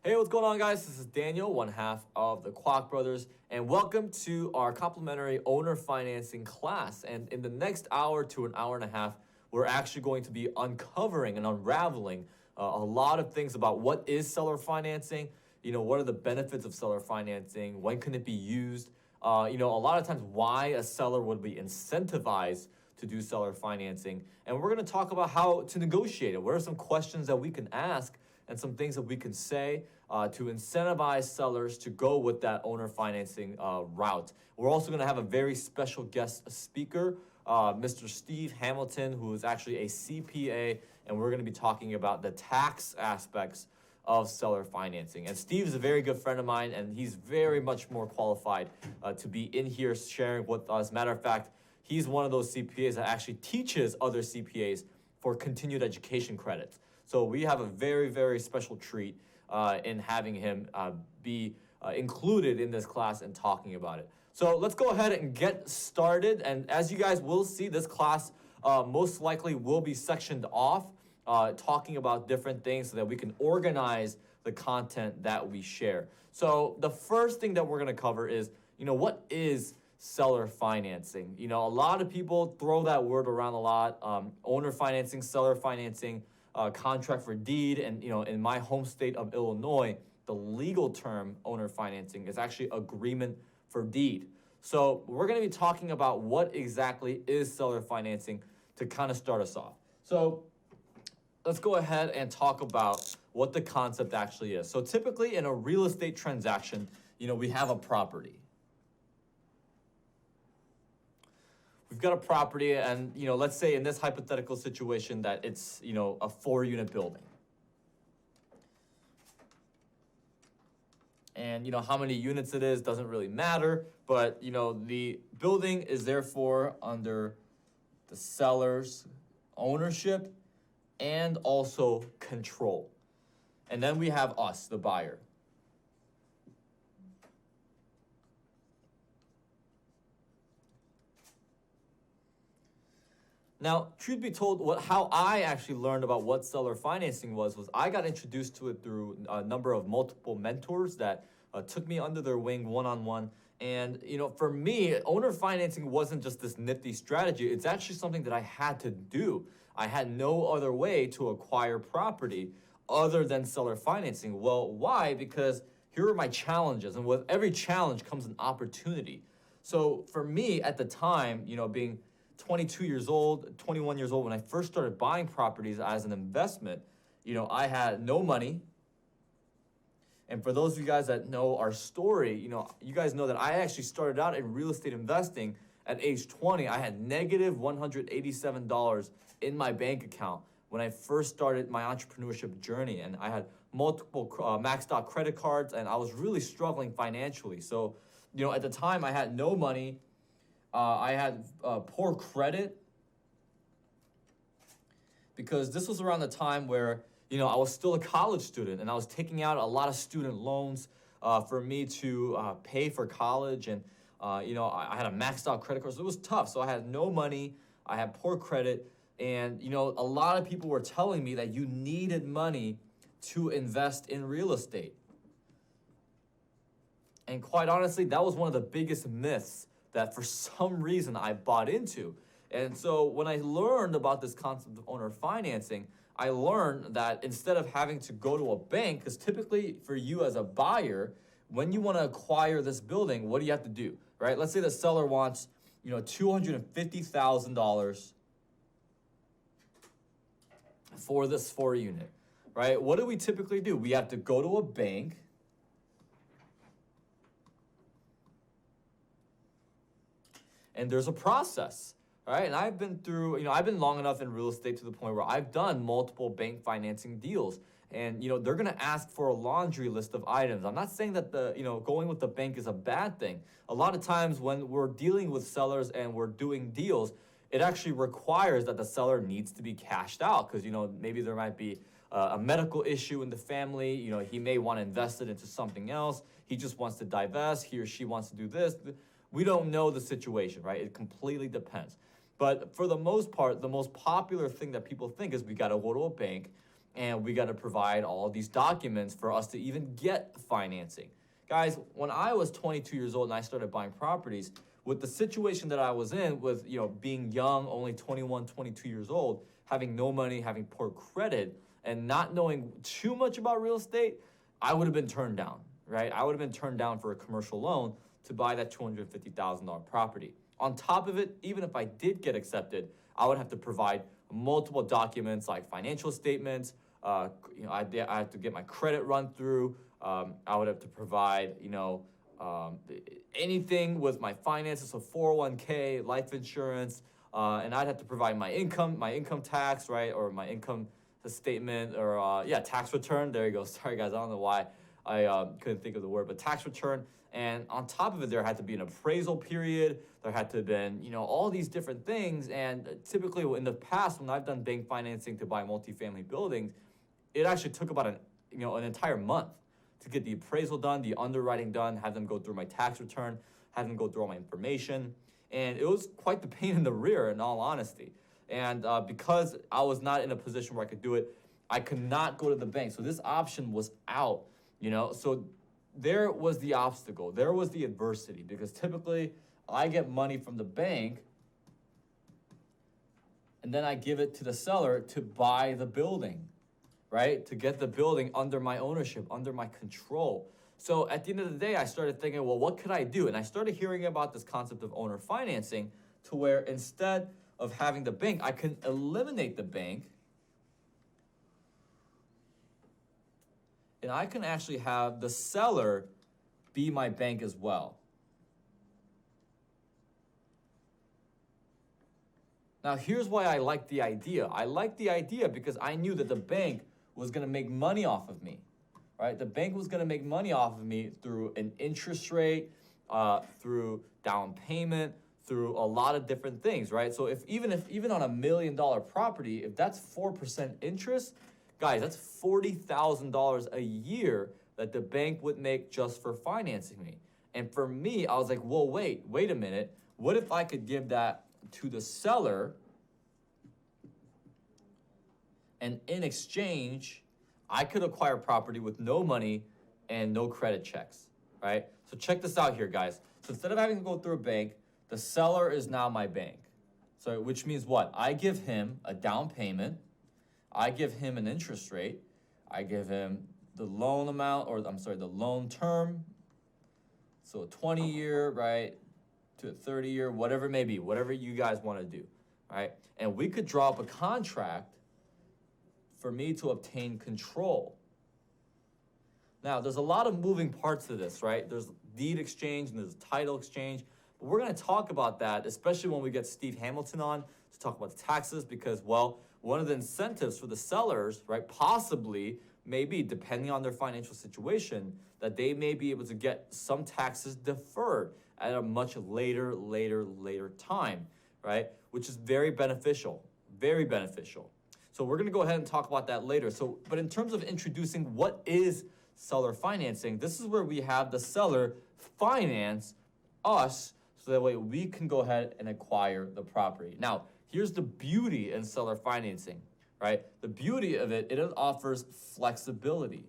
Hey, what's going on, guys? This is Daniel, one half of the Kwok Brothers, and welcome to our complimentary owner financing class. And in the next hour to an hour and a half, we're actually going to be uncovering and unraveling a lot of things about what is seller financing, what are the benefits of seller financing, when can it be used, a lot of times why a seller would be incentivized to do seller financing. And we're going to talk about how to negotiate it. What are some questions that we can ask and some things that we can say to incentivize sellers to go with that owner financing route. We're also going to have a very special guest speaker, Mr. Steve Hamilton, who is actually a CPA, and we're going to be talking about the tax aspects of seller financing. And Steve is a very good friend of mine, and he's very much more qualified to be in here sharing with us. Matter of fact, he's one of those CPAs that actually teaches other CPAs for continued education credits. So we have a very, very special treat in having him be included in this class and talking about it. So let's go ahead and get started. And as you guys will see, this class most likely will be sectioned off, talking about different things so that we can organize the content that we share. So the first thing that we're going to cover is, what is seller financing? A lot of people throw that word around a lot. Owner financing, seller financing, contract for deed, and in my home state of Illinois, the legal term owner financing is actually agreement for deed. So we're going to be talking about what exactly is seller financing to kind of start us off. So let's go ahead and talk about what the concept actually is. So typically in a real estate transaction, we have a property. We've got a property, and let's say in this hypothetical situation that it's a 4-unit building, and how many units it is doesn't really matter, but the building is therefore under the seller's ownership and also control, and then we have us, the buyer. Now, truth be told, how I actually learned about what seller financing was I got introduced to it through a number of multiple mentors that took me under their wing one-on-one. And, for me, owner financing wasn't just this nifty strategy. It's actually something that I had to do. I had no other way to acquire property other than seller financing. Well, why? Because here are my challenges. And with every challenge comes an opportunity. So for me at the time, being 22 years old, 21 years old, when I first started buying properties as an investment, I had no money. And for those of you guys that know our story, you guys know that I actually started out in real estate investing at age 20. I had negative $187 in my bank account when I first started my entrepreneurship journey. And I had multiple maxed out credit cards, and I was really struggling financially. So, at the time, I had no money. I had poor credit because this was around the time where, I was still a college student, and I was taking out a lot of student loans for me to pay for college. And, I had a maxed out credit card, so it was tough. So I had no money. I had poor credit. And, a lot of people were telling me that you needed money to invest in real estate. And quite honestly, that was one of the biggest myths that for some reason I bought into. And so when I learned about this concept of owner financing, I learned that instead of having to go to a bank, because typically for you as a buyer, when you want to acquire this building, what do you have to do, right? Let's say the seller wants, $250,000 for this 4-unit, right? What do we typically do? We have to go to a bank, and there's a process, right? And I've been through, I've been long enough in real estate to the point where I've done multiple bank financing deals. And, they're going to ask for a laundry list of items. I'm not saying that going with the bank is a bad thing. A lot of times when we're dealing with sellers and we're doing deals, it actually requires that the seller needs to be cashed out because, maybe there might be a medical issue in the family. He may want to invest it into something else. He just wants to divest. He or she wants to do this. We don't know the situation, right? It completely depends. But for the most part, the most popular thing that people think is we got to go to a bank and we got to provide all these documents for us to even get financing. Guys, when I was 22 years old and I started buying properties, with the situation that I was in with, being young, only 21, 22 years old, having no money, having poor credit, and not knowing too much about real estate, I would have been turned down, right? I would have been turned down for a commercial loan to buy that $250,000 property. On top of it, even if I did get accepted, I would have to provide multiple documents like financial statements. I have to get my credit run through. I would have to provide, anything with my finances, so 401k, life insurance, and I'd have to provide my income tax, right, or my income statement, or tax return. There you go. Sorry, guys, I don't know why I couldn't think of the word, but tax return. And on top of it, there had to be an appraisal period. There had to have been, all these different things. And typically in the past, when I've done bank financing to buy multifamily buildings, it actually took about an entire month to get the appraisal done, the underwriting done, have them go through my tax return, have them go through all my information. And it was quite the pain in the rear, in all honesty. And because I was not in a position where I could do it, I could not go to the bank. So this option was out, So there was the obstacle. There was the adversity, because typically I get money from the bank and then I give it to the seller to buy the building, right? To get the building under my ownership, under my control. So at the end of the day, I started thinking, well, what could I do? And I started hearing about this concept of owner financing, to where instead of having the bank, I can eliminate the bank, and I can actually have the seller be my bank as well. Now, here's why I like the idea. I like the idea because I knew that the bank was going to make money off of me, right? The bank was going to make money off of me through an interest rate, through down payment, through a lot of different things, right? So even on $1 million property, if that's 4% interest, guys, that's $40,000 a year that the bank would make just for financing me. And for me, I was like, whoa, wait a minute. What if I could give that to the seller, and in exchange, I could acquire property with no money and no credit checks, right? So check this out here, guys. So instead of having to go through a bank, the seller is now my bank. So which means what? I give him a down payment. I give him an interest rate. I give him the loan amount, the loan term. So a 20-year, right, to a 30-year, whatever it may be, whatever you guys want to do, right? And we could draw up a contract for me to obtain control. Now, there's a lot of moving parts to this, right? There's deed exchange and there's title exchange. But we're going to talk about that, especially when we get Steve Hamilton on to talk about the taxes, because, well, one of the incentives for the sellers, right, possibly, maybe, depending on their financial situation, that they may be able to get some taxes deferred at a much later time, right? Which is very beneficial, very beneficial. So we're going to go ahead and talk about that later. But in terms of introducing what is seller financing, this is where we have the seller finance us so that way we can go ahead and acquire the property. Now, here's the beauty in seller financing, right? The beauty of it offers flexibility.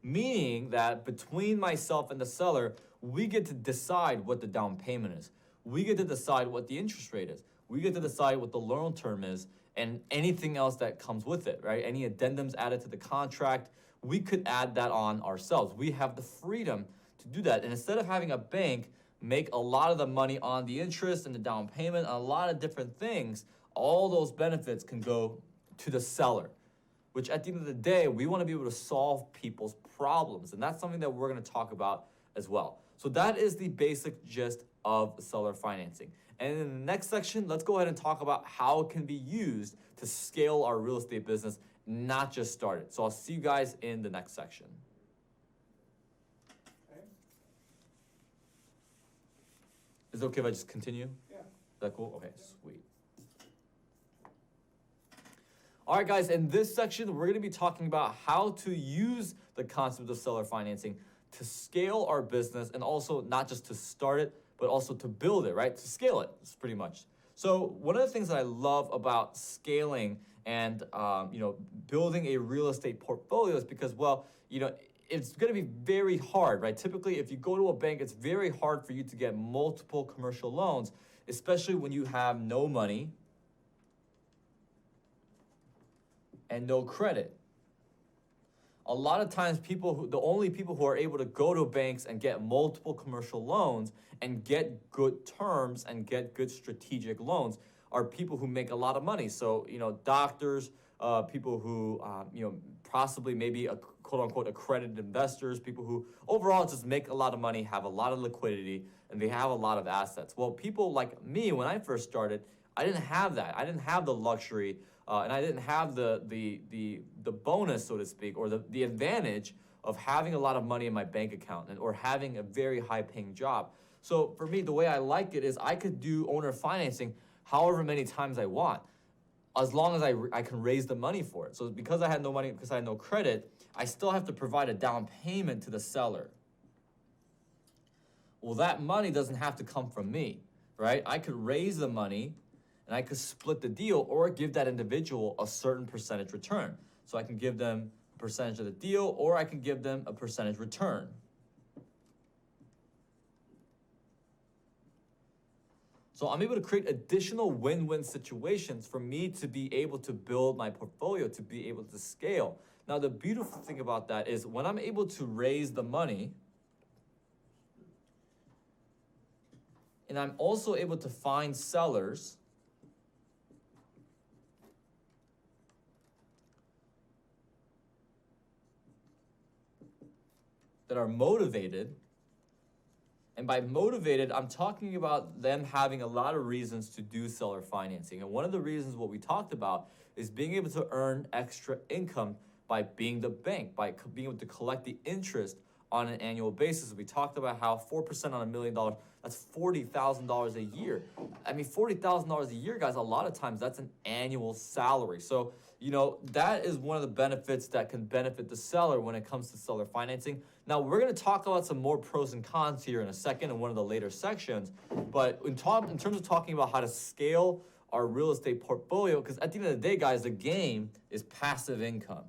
Meaning that between myself and the seller, we get to decide what the down payment is. We get to decide what the interest rate is. We get to decide what the loan term is and anything else that comes with it, right? Any addendums added to the contract, we could add that on ourselves. We have the freedom to do that. And instead of having a bank make a lot of the money on the interest and the down payment, a lot of different things, all those benefits can go to the seller, which at the end of the day, we want to be able to solve people's problems. And that's something that we're going to talk about as well. So that is the basic gist of seller financing. And in the next section, let's go ahead and talk about how it can be used to scale our real estate business, not just start it. So I'll see you guys in the next section. Okay. Is it okay if I just continue? Yeah. Is that cool? Okay, sweet. All right, guys, in this section, we're going to be talking about how to use the concept of seller financing to scale our business, and also not just to start it, but also to build it, right? To scale it, it's pretty much. So one of the things that I love about scaling and building a real estate portfolio is because, well, it's going to be very hard, right? Typically, if you go to a bank, it's very hard for you to get multiple commercial loans, especially when you have no money and no credit. A lot of times the only people who are able to go to banks and get multiple commercial loans and get good terms and get good strategic loans are people who make a lot of money. So, doctors, people who, possibly maybe a quote unquote accredited investors, people who overall just make a lot of money, have a lot of liquidity, and they have a lot of assets. Well, people like me, when I first started, I didn't have that. I didn't have the luxury and I didn't have the bonus, so to speak, or the advantage of having a lot of money in my bank account or having a very high paying job. So for me, the way I like it is I could do owner financing however many times I want, as long as I can raise the money for it. So because I had no money, because I had no credit, I still have to provide a down payment to the seller. Well, that money doesn't have to come from me, right? I could raise the money and I could split the deal or give that individual a certain percentage return. So I can give them a percentage of the deal or I can give them a percentage return. So I'm able to create additional win-win situations for me to be able to build my portfolio, to be able to scale. Now, the beautiful thing about that is when I'm able to raise the money, and I'm also able to find sellers that are motivated. And by motivated, I'm talking about them having a lot of reasons to do seller financing. And one of the reasons what we talked about is being able to earn extra income by being the bank, by being able to collect the interest on an annual basis. We talked about how 4% on $1 million, that's $40,000 a year. I mean, $40,000 a year, guys, a lot of times that's an annual salary. So, that is one of the benefits that can benefit the seller when it comes to seller financing. Now, we're going to talk about some more pros and cons here in a second in one of the later sections. But in terms of talking about how to scale our real estate portfolio, because at the end of the day, guys, the game is passive income.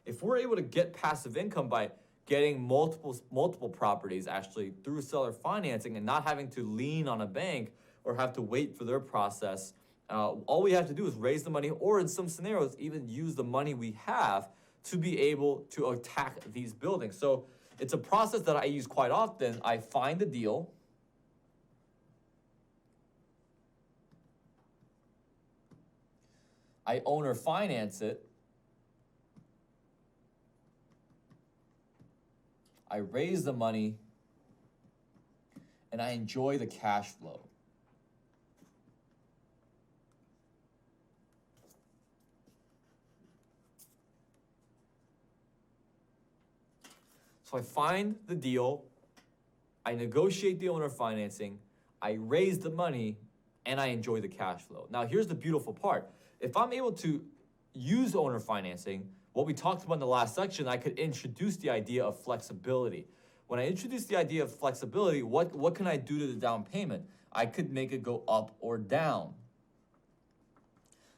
If we're able to get passive income by getting multiple properties actually through seller financing and not having to lean on a bank or have to wait for their process, all we have to do is raise the money, or in some scenarios, even use the money we have to be able to attack these buildings. So it's a process that I use quite often. I find the deal. I owner finance it. I raise the money, and I enjoy the cash flow. So I find the deal, I negotiate the owner financing, I raise the money, and I enjoy the cash flow. Now, here's the beautiful part. If I'm able to use owner financing, what we talked about in the last section, I could introduce the idea of flexibility. When I introduce the idea of flexibility, what can I do to the down payment? I could make it go up or down.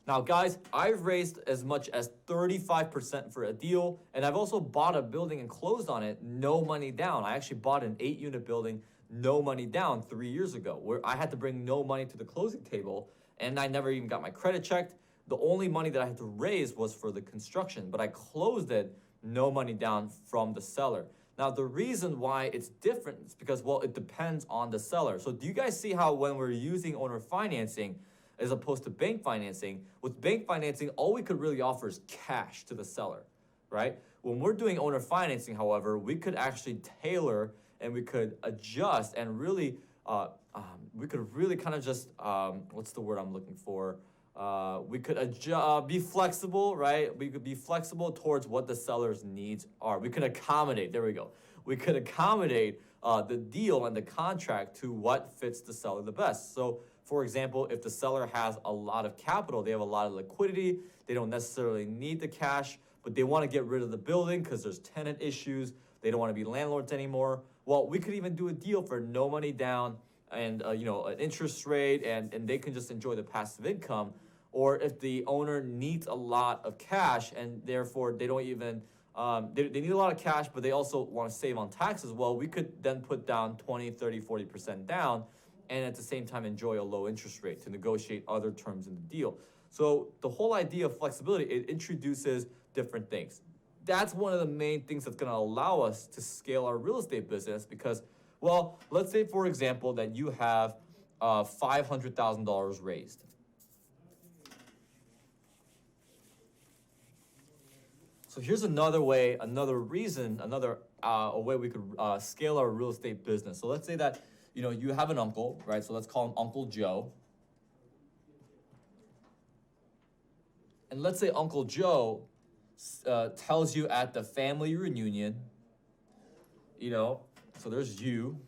Now, guys, I've raised as much as 35% for a deal, and I've also bought a building and closed on it, no money down. I actually bought an 8-unit building, no money down 3 years ago, where I had to bring no money to the closing table, and I never even got my credit checked. The only money that I had to raise was for the construction, but I closed it, no money down from the seller. Now, the reason why it's different is because, well, it depends on the seller. So do you guys see how when we're using owner financing, as opposed to bank financing, with bank financing, all we could really offer is cash to the seller, right? When we're doing owner financing, however, we could actually tailor and we could adjust and really, we could really kind of just, what's the word I'm looking for? We could be flexible, right? We could be flexible towards what the seller's needs are. We could accommodate, there we go. We could accommodate the deal and the contract to what fits the seller the best. So, for example, if the seller has a lot of capital, they have a lot of liquidity, they don't necessarily need the cash, but they want to get rid of the building because there's tenant issues, they don't want to be landlords anymore, Well, we could even do a deal for no money down and an interest rate, and they can just enjoy the passive income. Or if the owner needs a lot of cash and therefore they don't even they need a lot of cash, but they also want to save on taxes. Well, we could then put down 20, 30, 40% down, and at the same time enjoy a low interest rate to negotiate other terms in the deal. So the whole idea of flexibility, it introduces different things. That's one of the main things that's going to allow us to scale our real estate business because, well, let's say, for example, that you have $500,000 raised. So here's another way, another reason, a way we could scale our real estate business. So let's say that you have an uncle, right? So let's call him Uncle Joe. And let's say Uncle Joe tells you at the family reunion, so there's you.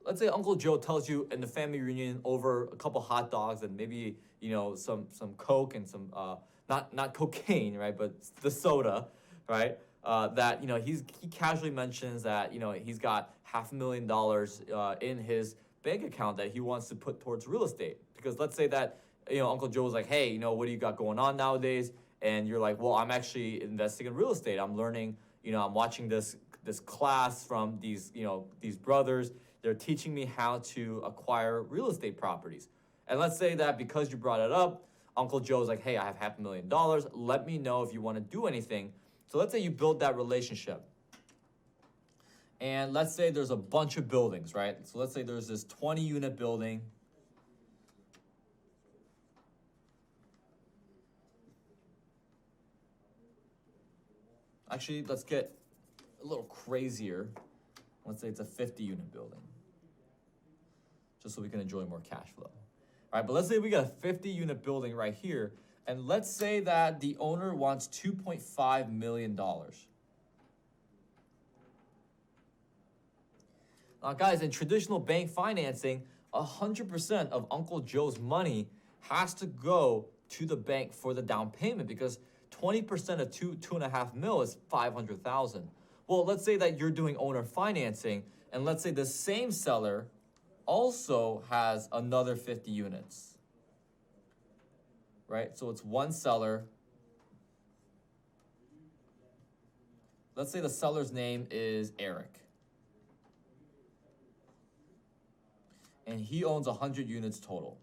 Let's say Uncle Joe tells you in the family reunion over a couple hot dogs and maybe some Coke and some not cocaine, right, but the soda, right? That he casually mentions that he's got $500,000 in his bank account that he wants to put towards real estate. Because let's say that Uncle Joe was like, hey, what do you got going on nowadays? And you're like, well, I'm actually investing in real estate. I'm learning. I'm watching this class from these brothers. They're teaching me how to acquire real estate properties. And let's say that because you brought it up, Uncle Joe's like, hey, I have $500,000. Let me know if you want to do anything. So let's say you build that relationship. And let's say there's a bunch of buildings, right? So let's say there's this 20-unit building. Actually, let's get a little crazier. Let's say it's a 50-unit building, just so we can enjoy more cash flow. All right, but let's say we got a 50-unit building right here, and let's say that the owner wants $2.5 million. Now, guys, in traditional bank financing, 100% of Uncle Joe's money has to go to the bank for the down payment because 20% of $2.5 million is $500,000. Well, let's say that you're doing owner financing, and let's say the same seller also has another 50 units, right? So it's one seller. Let's say the seller's name is Eric. And he owns 100 units total.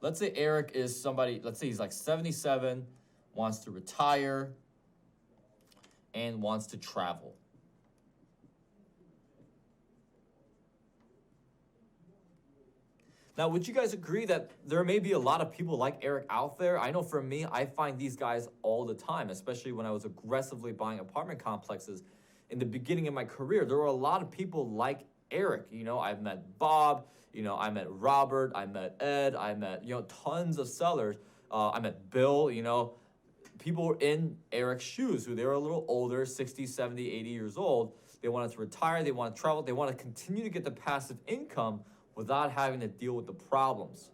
Let's say Eric is somebody, let's say he's like 77, wants to retire, and wants to travel. Now, would you guys agree that there may be a lot of people like Eric out there? I know for me, I find these guys all the time, especially when I was aggressively buying apartment complexes. In the beginning of my career, there were a lot of people like Eric. I've met Bob, I met Robert, I met Ed, I met, tons of sellers. I met Bill, people were in Eric's shoes who they were a little older, 60, 70, 80 years old. They wanted to retire, they want to travel, they want to continue to get the passive income without having to deal with the problems,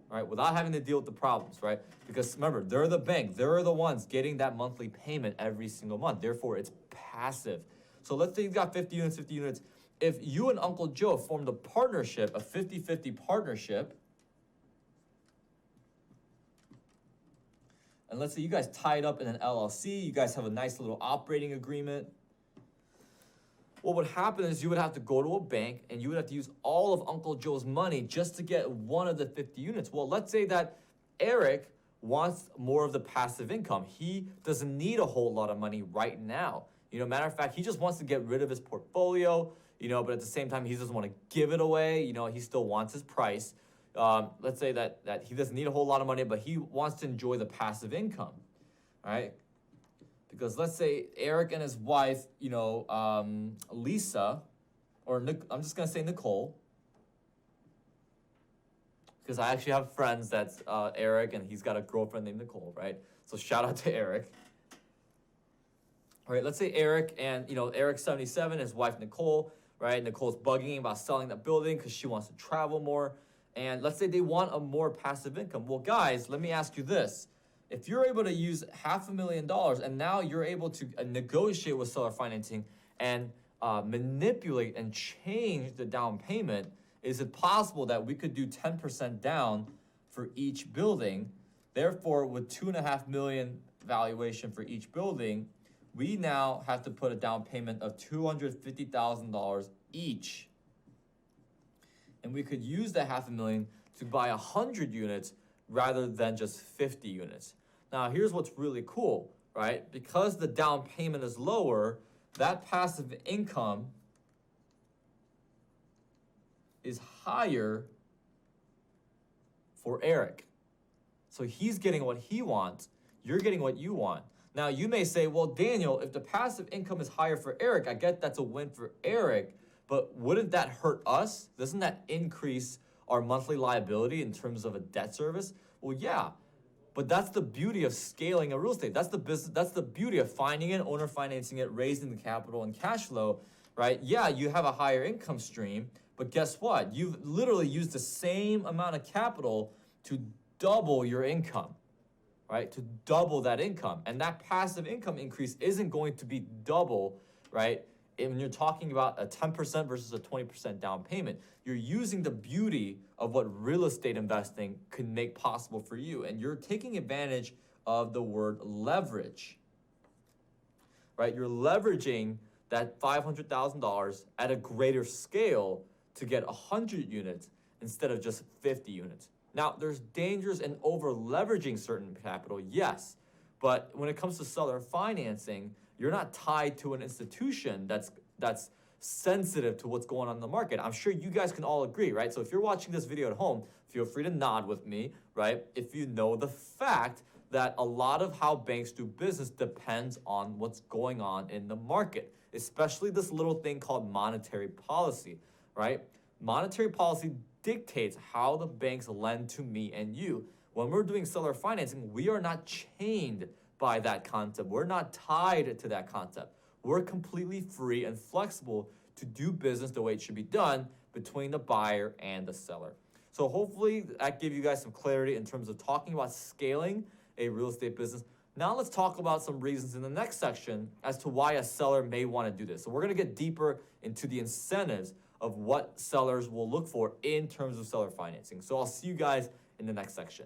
right? Without having to deal with the problems, right? Because remember, they're the bank. They're the ones getting that monthly payment every single month. Therefore, it's passive. So let's say you've got 50 units, 50 units. If you and Uncle Joe formed a partnership, a 50-50 partnership, and let's say you guys tied up in an LLC, you guys have a nice little operating agreement, what would happen is you would have to go to a bank and you would have to use all of Uncle Joe's money just to get one of the 50 units. Well, let's say that Eric wants more of the passive income. He doesn't need a whole lot of money right now. Matter of fact, he just wants to get rid of his portfolio, but at the same time, he doesn't want to give it away. He still wants his price. Let's say that he doesn't need a whole lot of money, but he wants to enjoy the passive income, right? Because let's say Eric and his wife, Lisa, or I'm just going to say Nicole, because I actually have friends that's Eric, and he's got a girlfriend named Nicole, right? So shout out to Eric. All right, let's say Eric and, Eric's 77, his wife Nicole, right? Nicole's bugging about selling that building because she wants to travel more. And let's say they want a more passive income. Well, guys, let me ask you this. if you're able to use $500,000 and now you're able to negotiate with seller financing and manipulate and change the down payment, is it possible that we could do 10% down for each building? Therefore, with $2.5 million valuation for each building, we now have to put a down payment of $250,000 each. And we could use the $500,000 to buy 100 units rather than just 50 units. Now, here's what's really cool, right? Because the down payment is lower, that passive income is higher for Eric. So he's getting what he wants, you're getting what you want. Now, you may say, well, Daniel, if the passive income is higher for Eric, I get that's a win for Eric, but wouldn't that hurt us? Doesn't that increase our monthly liability in terms of a debt service? Well, yeah, but that's the beauty of scaling a real estate. That's the business. That's the beauty of finding it, owner financing it, raising the capital and cash flow, right? Yeah, you have a higher income stream, but guess what? You've literally used the same amount of capital to double your income, right? To double that income. And that passive income increase isn't going to be double, right? And when you're talking about a 10% versus a 20% down payment, you're using the beauty of what real estate investing can make possible for you. And you're taking advantage of the word leverage, right? You're leveraging that $500,000 at a greater scale to get 100 units instead of just 50 units. Now, there's dangers in over leveraging certain capital, yes. But when it comes to seller financing, you're not tied to an institution that's sensitive to what's going on in the market. I'm sure you guys can all agree, right? So if you're watching this video at home, feel free to nod with me, right? If you know the fact that a lot of how banks do business depends on what's going on in the market, especially this little thing called monetary policy, right? Monetary policy dictates how the banks lend to me and you. When we're doing seller financing, we are not chained by that concept. We're not tied to that concept. We're completely free and flexible to do business the way it should be done between the buyer and the seller. So hopefully that gave you guys some clarity in terms of talking about scaling a real estate business. Now let's talk about some reasons in the next section as to why a seller may want to do this. So we're going to get deeper into the incentives of what sellers will look for in terms of seller financing. So I'll see you guys in the next section.